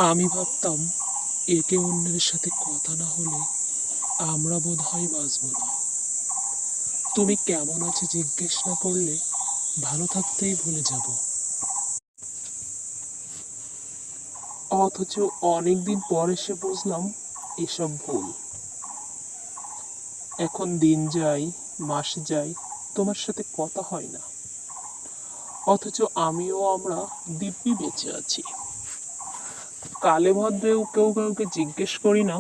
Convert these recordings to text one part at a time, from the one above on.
আমি ভাবতাম একে অন্যের সাথে কথা না হলে আমরা বোধহয় বাঁচব না। তুমি কেমন আছো জিজ্ঞেস না করলে ভালো থাকতেই ভুলে যাব। অথচ অনেকদিন পর এসে বুঝলাম এসব ভুল। এখন দিন যায়, মাস যায়, তোমার সাথে কথা হয় না। অথচ আমরা দিব্যি বেঁচে আছি। কালে ভদ্রেও কেউ কাউকে জিজ্ঞেস করি না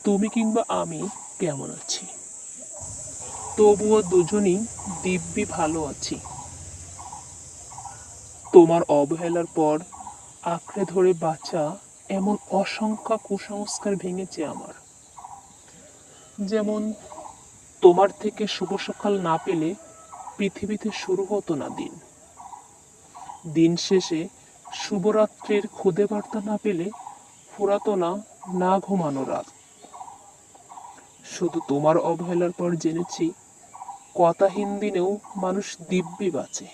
তুমি কিংবা আমি কেমন আছি। তবুও দুজনই দিব্যি ভালো আছি। তোমার অবহেলার পর আঁকড়ে ধরে বাঁচা এমন অসংখ্য কুসংস্কার ভেঙেছে আমার। যেমন তোমার থেকে শুভ সকাল না পেলে পৃথিবীতে শুরু হতো না দিন। দিন শেষে শুভরাত্রির খুদে বার্তা না পেলে ফুরাতো না না ঘুমানো রাত। শুধু তোমার অবহেলার পর জেনেছি কথাহীন দিনেও মানুষ দিব্যি বাঁচে।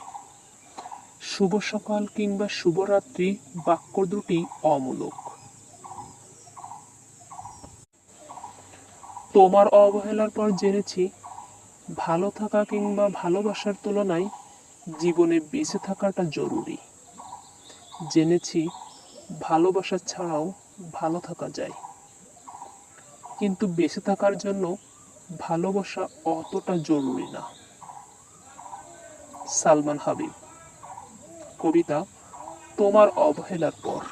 শুভ সকাল কিংবা শুভরাত্রি বাক্য দুটি অমূলক। তোমার অবহেলার পর জেনেছি ভালো থাকা কিংবা ভালোবাসার তুলনায় জীবনে বেঁচে থাকাটা জরুরি। জেনেছি ভালোবাসা ছাড়াও ভালো থাকা যায়, কিন্তু বেঁচে থাকার জন্য ভালোবাসা অতটা জরুরি না। সালমান হাবিব। কবিতা তোমার অবহেলার পর।